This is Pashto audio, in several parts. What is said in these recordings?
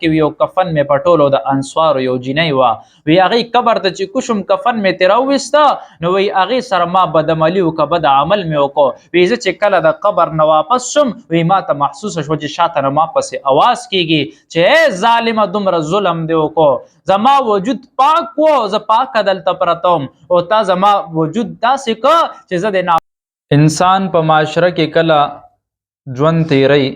کې یو کفن مې پټولو د انصارو یو جینۍ وه وی هغې قبر ته چې کوشم کفن مې ترې راوویسته نو وی هغې سره ما بدعملي وکړه بد عمل مې وکړو وی زه چې کله د قبر نه واپس شم وی ما ته محسوسه شوه چې شاته نه ما پسې اواز کېږي چې ای ظالمه دومره ظلم دې وکړو زما وجود پاک و زه پاکه دلته پرته وم او تا زما وجود داسې که چې زه د انسان په معاشره کې کله ژوند تیری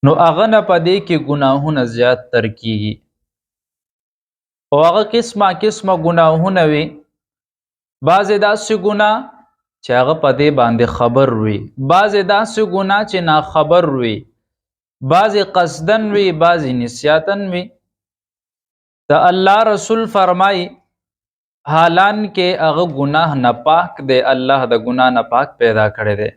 نو هغه نه په دې کې ګناهونه زیات تر کیږي او هغه قسمه ګناهونه وي بعضې داسې ګناه چې هغه په دې باندې خبر وي بعضې داسې ګناه چې ناخبر وي بعضې قصدن وي بعضې نسیاتن وي د الله رسول فرمایي حالان کې هغه ګناه نه پاک دی الله د ګناه نه پاک پیدا کړی دی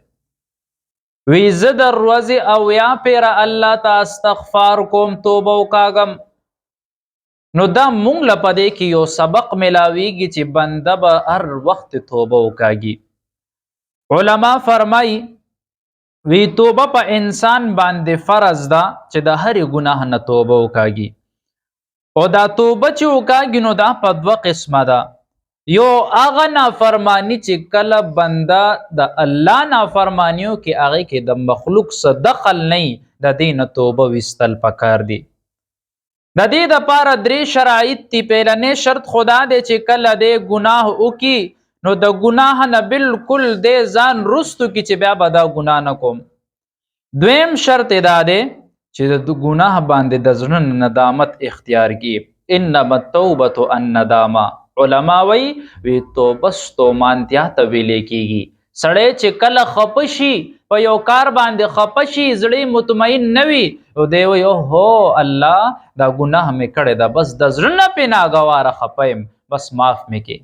وی زه در ورځې اویا پیره الله ته استغفار کوم توبه وکاږم نو دا مونږ له په دې کې یو سبق ملاویږي چې بنده به هر وخت توبه وکاږي علما فرمایي وی توبه په انسان باندې فرض ده چې د هرې ګناه نه توبه وکاږي او دا توبه چې وکاږي نو دا په دوه قسمه ده یو هغه نافرمانی چې کله بنده د الله نافرمانیو کې هغې کې د مخلوق څه دخل نه د دې نه توبه ویستل پکار دي د دې دپاره درې شرایط دي پهلنی شرط خدا دی چې کله دې ګناه وکړي نو د ګناه نه بالکل دې ځان رستو کړي چې بیا به دا ګناه نه کوم دویم شرط دا دی چې د ګناه باندې د زړه ندامت اختیار کړي انما التوبة الندامه علما وی توبه ستومانتیا ته ویلې کیږي سړی چې کله خفه شي په یو کار باندې خفه شي زړی مطمئن نه وي او دی وی هو الله دا ګناه مې کړی ده بس د زړه نه پې ناګواره خفه یم بس معاف مې کې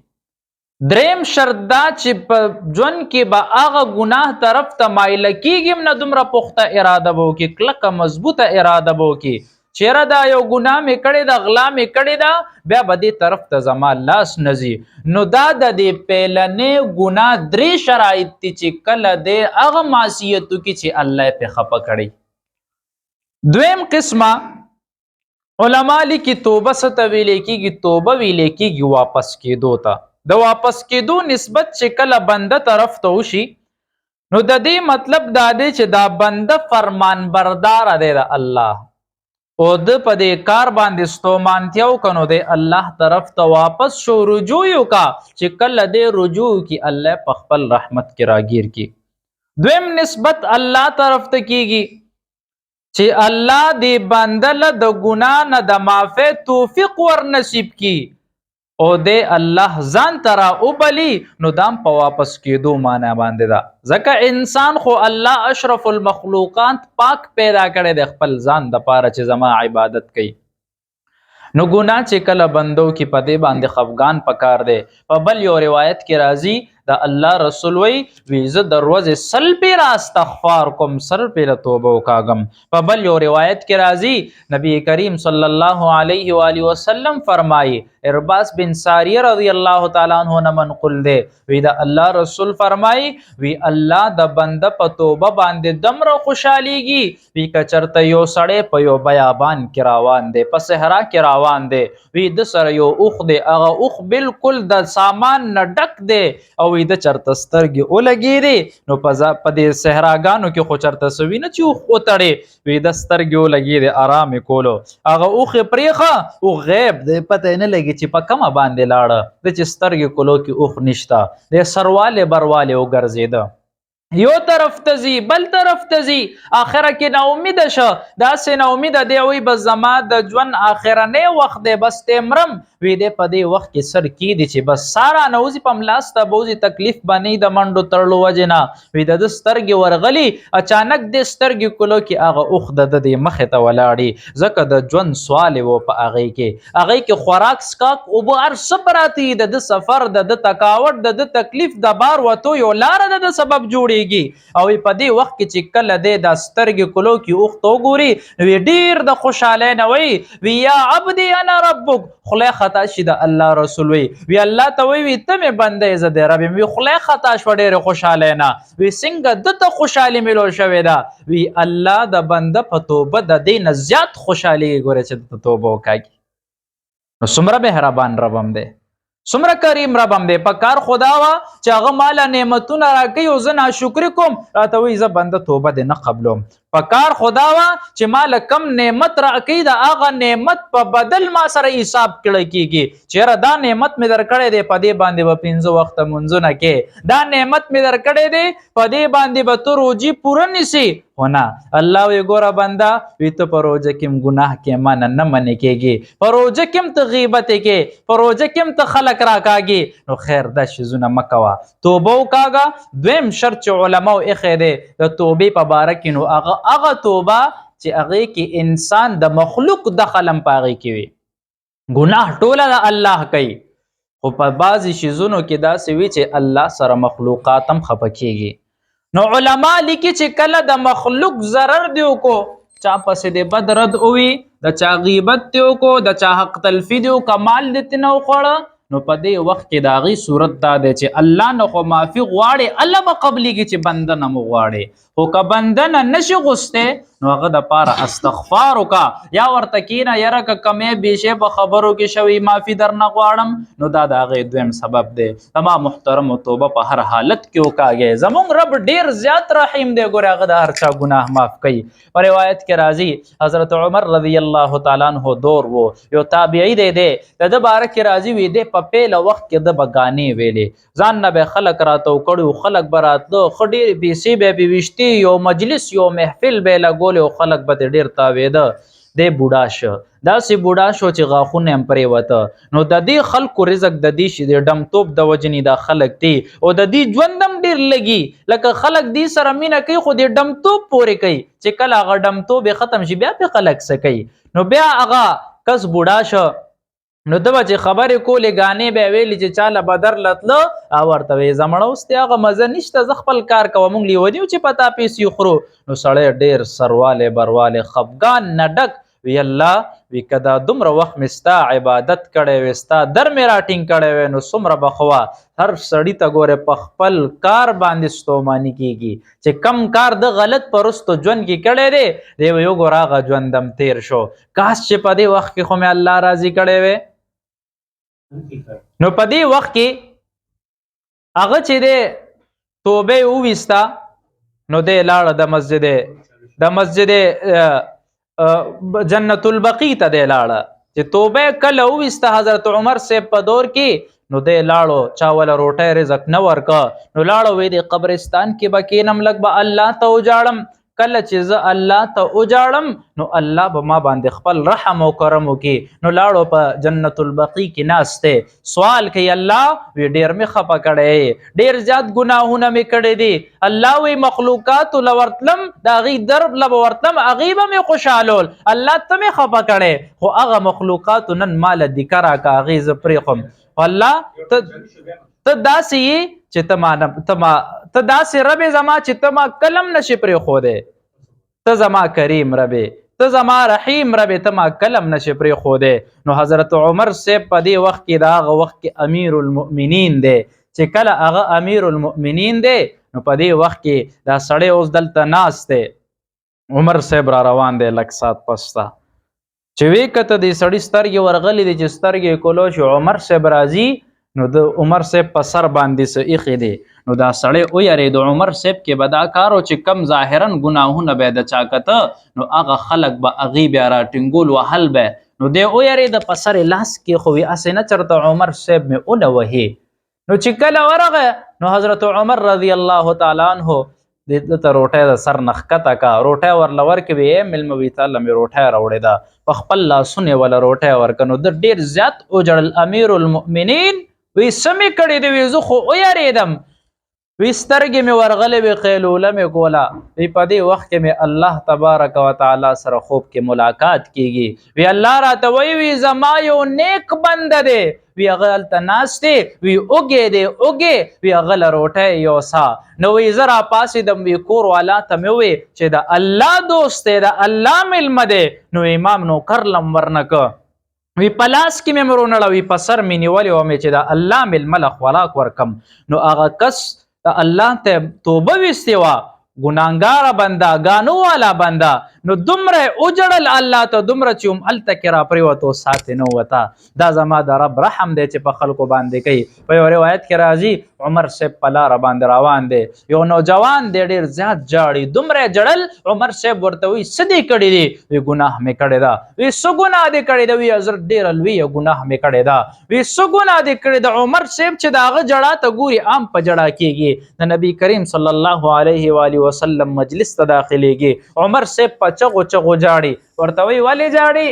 دریم شرط دا چې په ژوند کې به هغه ګناه طرف ته مایله کیږي نه دومره پخته اراده به وکړي کلکه مضبوطه اراده به وکړي چیرې دا یو ګناه مې کړې ده غلا مې کړې ده بیا به دې طرف ته زما لاس نه ځي نو دا د دې پیلنې ګناه درې شرایط دي چې کله دې هغه معصیتو کې چې الله یې پې خفه کړی دویم قسمه علما لیکي توبه څه ته ویلې کېږي توبه ویلې کېږي واپس کېدو ته د واپس کېدو نسبت چې کله بنده طرف ته وشي نو د دې مطلب دا دی چې دا بنده فرمان بردار دی د الله او د په دې کار باندې ستومانتیا وکړو د الله طرف ته واپس شو رجوع وکړه چې کله دې رجوع کی الله په خپل رحمت کې راګیر کی دویم نسبت الله طرف ته کیږي چې الله دې بنده له د ګناه نه د معافی توفیق ور نصیب کی او دې الله ځان ترا وبلی نو دام په واپس کېدو معنا باندې ده ځکه انسان خو الله اشرف المخلوقات پاک پیدا کړی د خپل ځان د پاره چې زما عبادت کوي نو ګناه چې کله بندو کې په دې باندې خفګان پکار دی په بل یو روایت کې راځي د الله رسول وی زه د ورځې سل پیره استغفار کوم سل پیره توبه وکاږم په بل یو روایت کې راځي نبی کریم صلی الله علیه و آله وسلم فرمایي ارباس بن ساریه رضی الله تعالی عنہ نه منقول دی وی د الله رسول فرمایي وی الله د بنده په توبه باندې دمره خوشحالیږي وی که چرته یو سړی په یو بیابان کې روان دی په صحرا کې روان دی وی د سره یو اوښ دی هغه اوښ بالکل د سامان نه ډک دی او وی د چرته سترګې ولګېدې نو په دې صحراګانو کې خو چرته څه وي نه چې اوښ وتړې وی د سترګې ولګېدې آرام یې کولو هغه اوښ یې پرېښه اوښ غیب دی پته یې نه لګي چې په کومه باندې لاړه د چې سترګې کولو کې اوښ نشته د سروالې بروالې وګرځېده یو طرف ته ځي بل طرف ته ځي آخره کې ناامیده شه داسې ناامیده دی وایي بس زما د ژوند آخرنی وخت دی بس دی مرم وی دی په دې وخت کې سر کیدي چې بس سارا نوځي په ملاس ته بوځي تکلیف به نه د منډو تړلو وجې نه وی د ده سترګې ورغلي اچانک دې سترګې کولو کې هغه اوښ د ده دې مخې ته ولاړې ځکه د ژوند سوال و په هغې کې خوراک څښاک اوبه هر څه پراته د ده سفر د ده تکاوټ د ده تکلیف د بار وتو یو لاره د ده سبب جوړېږي او په دې وخت کې چې کله دی دا سترګې کولو کې اوښ ته وګوري نو ډېر د خوشحالۍ نه وایي وی یا عبدي انا ربک خوله خطا شي د الله رسول وی الله ته وی ته مې بنده زه د رب وی خله خطا شو ډېر خوشاله نه وی څنګه دته خوشحالي ملو شوې ده وی الله د بنده په توبه د دین زیات خوشحالي ګوره چې د توبه وکړي نو څومره مهربان ربم دی څومره کریم ربم دی په کار خدا وا چې هغه مال نعمتونه راکوي او زه ناشکري کوم راته وایي زه بنده توبه دې نه قبلوم په کار خدا وا چې مال کم نعمت راکوي د هغه نعمت په بدل ما سره حساب کړی کېږي چېرې دا نعمت مې درکړی دی په دې باندې به 5 وخته منځونه کې دا نعمت مې درکړی دی په دې باندې به ته روجي پوره نیسي خو نه الله وی ګوره بنده وی ته په روژه کې ګناه کې ما نه منې کېږي په روژه کې ته غیبت کې په روژه کې ته خلک راکاږي نو خیر دا شیزونه مه کوه توبه وکاږه دویم شرط چې علماو ایښی دی د توبې په باره کې نو هغه توبه چې هغې کې انسان د مخلوق دخل هم په هغې کې وي ګناه ټوله د الله کوي خو په بعضې شیزونو کې داسې وي چې الله سره مخلوقات هم خفه کېږي نو علما لیکي چې کله د مخلوق ضرر دی وکړو چا پسې د بد رد ووي د چا غیبت دی وکړو د چا حق تلفي دی وکړه مال دې نه وخوړه نو په دې وخت کې د هغې صورت دا دی چې الله نه خو معافي غواړي الله به قبلېږي چې بنده نه مو غواړي خو که بنده نه نشي غوستی نو هغه دپاره استغفار وکړه یا ورته کښېنه یاره که کمی بیشی په خبرو کې شوي معافي در نه غواړم نو دا د هغې دویم سبب دی زما محترمو توبه په هر حالت کې وکاږئ زمونږ رب ډېر زیات رحیم دی ګورې هغه د هر چا ګناه معاف کوي په روایت کې راځي حضرت عمر رضی الله تعالی عنه دور و یو تابعي دی د ده باره کې راځي وي دی په پیله وخت کې د به ګانې ویلې ځان نه به خلک راته وکړي خلک به راتله ښه ډېرې پیسې به یې پې ویشتې یو مجلس یو محفل به یې لګولې او خلک به ترې ډېر تاوېده دی بوډا شه داسې بوډا شو چې غاښونه هم پرېوته نو د دې خلکو رزق د دې شي د ډمتوب د وجې دا خلک دي او د دې ژوند هم ډېر لګي لکه خلک دې سره مینه کوي خو د ډمتوب پورې کوي چې کله هغه ډمتوب یې ختم شي بیا پې خلک څه کوي نو بیا هغه کس بوډا شه نو ده به چې خبرې کولې ګانې به یې ویلې چې چاله به درلتله او ورته ویې زمړه اوس دی هغه مزه نشته زه خپل کار کوه موږ لیوني یو چې په تا پیسې خورو نو سړی ډېر سروالی بروالی خفګان نه ډک وی الله وی که دا دومره وخت مې ستا عبادت کړی وی ستا در مې راټینګ کړی وی نو څومره به ښه وه هر سړي ته ګورې په خپل کار باندې ستوماني کېږي چې کم کار د غلط په رستو ژوند کې کړی دی دی وی وګوره هغه ژوند هم تېر شو کاش چې په دې وخت کې خو مې الله راضي کړی وی نو په دې وخت کې هغه چې دی توبه وویسته نو دی لاړه د مسجد جنت البقی ته دی لاړه چې توبه کله وویسته حضرت عمر صاحب په دور کې نو دی لاړو چا وله روټۍ رزق نه ورکه نو لاړو وی د قبرستان کې به کینم لږ به الله ته وجاړم کله چې زه الله ته وجاړم نو الله به ما باندې خپل رحم او کرم وکړي نو لاړو په جنت البقی کې ناست دی سوال کوي الله وی ډېر مې خفه کړی ډېر زیات ګناهونه مې کړی دي الله وی مخلوقاتو له ورتلم د هغې درب له به ورتلم هغې به مې خوشحالول الله ته مې خفه کړی خو هغه مخلوقاتو نن ماله دیکه راکه هغې زه پرېښم الله ته داسې یې چې ته داسې رب زما چې ته ما کلم نشي پرېښودی ته زما کریم ربې ته زما رحیم ربې ته ما کلم نشي پرېښودی نو حضرت عمر صاحب په دې وخت کې د هغه وخت کې امیر المؤمنین دی چې کله هغه امیر المؤمنین دی نو په دې وخت کې دا سړی اوس دلته ناست دی عمر صاحب را روان دی لږ ساعت پسته چې وی کته دې سړي سترګې ورغلې دي چې سترګې کولو شي عمر صاحب راځي نو د عمر صاحب په سر باندې څه ایښې دی نو دا سړی ویرېد عمر صاحب کې به دا کار و چې کم ظاهرا ګناهونه به یې د چا کته نو هغه خلک به هغې بیا راټینګول وهل به نو دی ویرېده په سر یې لاس کېښوي هسې نه چېرته عمر صاحب مې ونه وهي نو چې کله ورغی نو حضرت عمر رضی الله تعالی عنه د ته روټۍ د سر نه ښکته که روټۍ ورله ورکوي مېلمه وي تاله مې روټۍ راوړې ده په خپل لاسونه یې وله روټۍ ورکه نو ده ډېر زیات وجړل امیر المؤمنین وی څه مې کړې دی وی زه خو ویرېدم وی سترګې مې ورغلې وی قیلوله مې کوله وی په دې وخت کې مې الله تبارک وتعالی سره خوب کې ملاقات کیږي وی الله راته وی زما یو نیک بنده دی وی هغه هلته ناست دی وی اوږې دی اوږې وی هغه له روټۍ یوسه نو وی زه راپاڅېدم وی کور والا ته مې ووی چې د الله دوست دی د الله میلمه دی نو امام نوکر لم ورنه که وی پلاس کې مې مرونه وی په سر مې نیولې و مې چې دا الله مل ملخ خوراک ورکم نو هغه کس د الله ته توبه وستې وه ګناهګاره بنده ګانو والا بنده نو دومره اوجړل الله ته دومره چې هم هلته کې را پرېوتو ساتې نه وته دا زما د رب رحم دی چې په خلکو باندې کوي په یو روایت کې راځي عمر صاحب په لاره باندې روان دی یو نوجوان دی ډېر زیات جاړي دومره جړل عمر صاحب ورته وایي څه دې کړي دي وی ګناه مې کړې ده وی څه ګناه دې کړې ده وی حضرت ډېره لویه ګناه مې کړې ده وی څه ګناه دې کړې ده عمر صاحب چې د هغه جړا ته ګوري عام په جړا کېږي د نبي کریم صلی الله علیه و آله وسلم مجلس ته داخليږي عمر صاحب په چغو چغو جاړي ورته وی ولې جاړي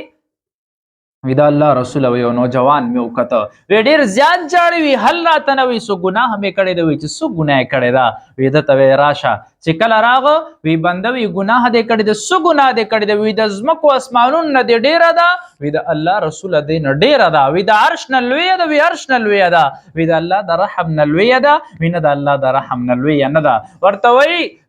وی دا الله رسول وی نوجوان مې وکړه وی ډیر زیات جاړي وی حل راته نه وی سو ګناه مې کړی دی وی چې سو ګناه کړی دا وی دته وی راشه چې کله راغه وی بنده وی ګناه دې کړی دی سو ګناه دې کړی دی وی د زمکو اسمانون نه دې ډیره ده وی د الله رسول دې نه ډیره ده وی د عرش نه لوی ده وی عرش نه لوی ده وی د الله د رحم نه لوی ده وی نه د الله د رحم نه لوی نه ده ورته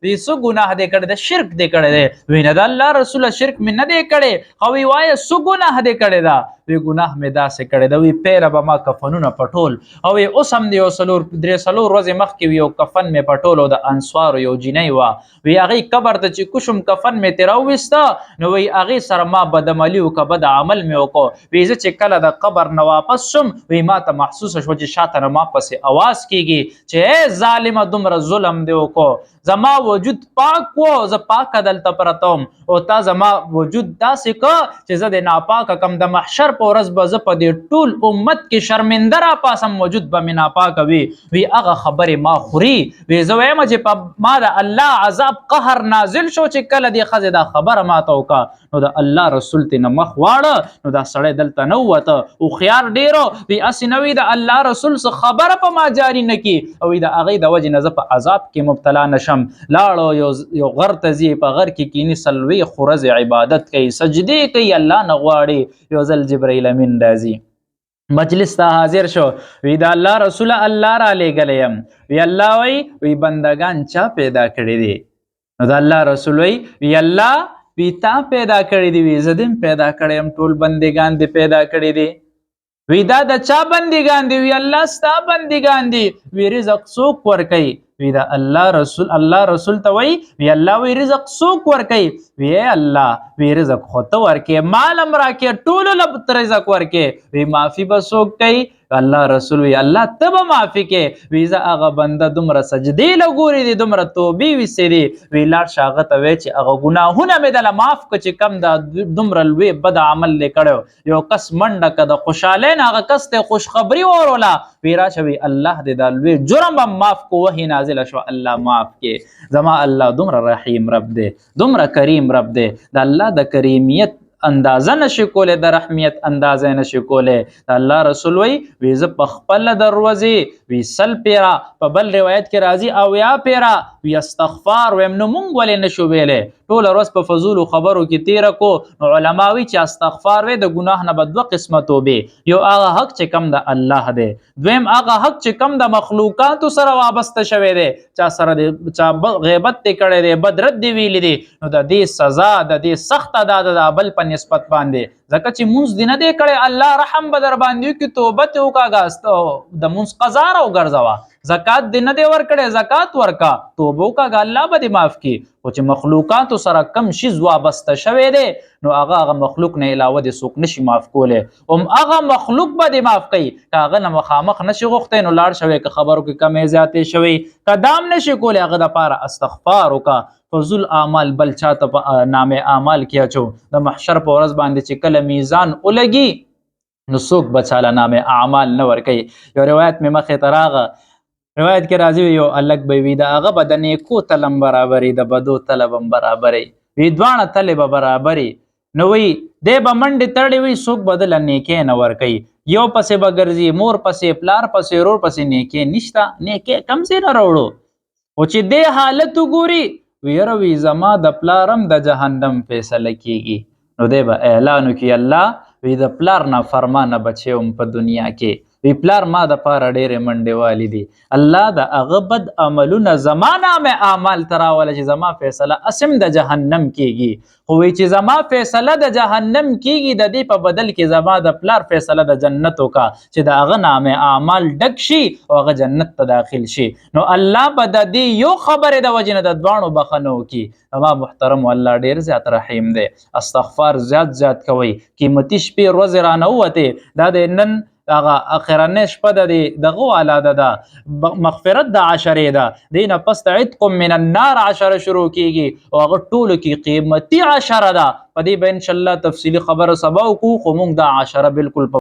وی سو ګناه دې کړی دی شرک دې کړی دی وی نه د الله رسول شرک مې نه دې کړی خو وی وای سو ګناه دې کړی ده وی ګناه مې داسې کړی ده وی پیره به ما کفنونه پټول او اوس هم دی یو درې څلور ورځې مخکې یو کفن مې پټول او د انصارو یو جینۍ وه وی هغې قبر ته چې کوشم کفن مې ترې راوویسته نو وی هغې سره ما بدعملي وکړه بد عمل مې وکړو وی زه چې کله د قبر نه واپس شم وی ما ته محسوسه شوه چې شاته نه ما پسې اواز کېږي چې ای ظالمه دومره ظلم دې وکړو زما وجود پاک و زه پاکه دلته پرته وم او تا زما وجود داسې که چې زه د ناپاکه کم د محشر په ورځ به زه په دې ټول امت کې شرمنده راپاسم وجود به مې ناپاکه وي هغه خبرې ما خوري وی زه وایم چې په ما د الله عذاب قهر نازل شو چې کله دې ښځې دا خبره ماته وکړه نو د الله رسول ترې نه مخ واړه نو دا سړی دلته نه ووته هوښیار ډېرو وی هسې نه وي د الله رسول څه خبره په ما جاري نه کړي او د هغې د وجې نه زه په عذاب کې مبتلا نه شم لاړو یو غر ته ځي په غر کې کینی څلوېښت ورځې عبادت کوي سجدې کوي الله نه غواړي یو ځل جبرائیل امین راځي مجلس ته حاضر شو وی دا الله رسول الله را لېږلی یم وی الله وی بندگان چا پیدا کړي دي نو دا الله رسول وی الله وی تا پیدا کړي دي وی زه دې پیدا کړی یم ټول بندگان دې پیدا کړي دي وی دا د چا بندگان دي وی الله ستا بندگان دي وی رزق څوک ورکوي وی دا الله رسول ته وی الله وی رزق څوک ورکوي وی الله وی رزق خو ته ورکې مال هم راکې ټولو له رزق ورکې وی معافي به څوک کوي الله رسول وی الله ته به معافي کې وی زه هغه بنده دومره سجدې له ګورې دي دومره توبې ویستې دي وی لاړ شه هغه ته وی چې هغه ګناهونه مې دله معاف کړه چې کم دا دومره لوی بد عمل دې کړی یو کس منډه که د خوشحالۍ نه هغه کس ته خوشخبري وروله وی راشه وی الله دې دا لوی جرم هم معاف کو وحی نازله شوه الله معاف کې زما الله دومره رحیم رب دی دومره کریم رب دی د الله د کریمیت اندازه نشي کولی د رحمیت اندازه نشي کولی د الله رسول وی زه په خپله د ورځې وی سل پیره په بل روایت کې راځي اویا پیره وی استغفار ویم نو مونږ ولې نشو ویلی ټوله ورځ په فضولو خبرو کې تیره کو نو علما وی چې استغفار وی د ګناه نه به دوه قسمه توبې یو هغه حق چې کم د الله دی دویم هغه حق چې کم د مخلوقاتو سره وابسته شوی دی چا سره چا غیبت دې کړی دی بدرد دې ویلی دی نو د دې سزا د دې سخته دا د بل په نسبت باندې ځکه چې مونځ دې نه دی کړی الله رحم به در باندې وکړي توبه دې وکړه د مونځ قضا راوګرځوه زکات دې نه دی ورکړی زکات ورکه توبه وکړه الله به دې معاف کړي خو چې مخلوقاتو سره کم شیز وابسته شوی دی نو هغه مخلوق نه علاوه دې څوک نشي معاف کولی هم هغه مخلوق به دې معاف کوي که هغه نه مخامخ نشي غوښتی نو لاړ شوی که خبرو کې کمې زیاتې شوی که دام نشي کولی هغه دپاره استغفار وکړه فضول اعمال بل چاته په نامه اعمال کې اچو د محشر په ورځ باندې چې کله میزان ولګي نو څوک به چاله نامه اعمال نه ورکوي یو روایت مې مخې ته راغه روایت کې راځي یو هلک به وي د هغه به د نیکو تله هم برابري د بدو تله به هم برابري وي دواړه تلې به برابري نو وی دی به منډې تړې وي څوک به دله نیکۍ نه ورکوي یو پسې به ګرځي مور پسې پلار پسې ورور پسې نیکۍ نشته نیکۍ کم ځای نه راوړو خو چې دې حالت وګوري ویره وی زما د پلارم د جهنم فیصله کیږي نو دی به اعلان وکړي الله وی د پلار نه فرمانه بچی وم په دنیا کې وی پلار ما د پاره ډېرې منډې والي دي، الله د هغه بد عملونه زما نامه اعمال ته راوله چې زما فیصله اسم د جهنم کېږي، خو وی چې زما فیصله د جهنم کېږي د دې په بدل کې زما د پلار فیصله د جنت وکړه چې د هغه نامه اعمال ډک شي او هغه جنت ته داخل شي. نو الله به د دې یو خبرې د وجې نه د دواړو بخښنه وکړي. زما محترم الله ډېر زیات رحیم دی. استغفار زیات کوئ. قیمتي شپې ورځې رانه ووتې، دا د نن هغه اخرنۍ شپه د دغه والا ده مغفرت د عشرې ده، دې نه پس د عتق من النار عشره شروع کېږي او هغه ټولو کې قیمتي عشره ده. په دې به انشاءالله تفصیلي خبره سبا وکړو، خو موږ دا عشره بالکل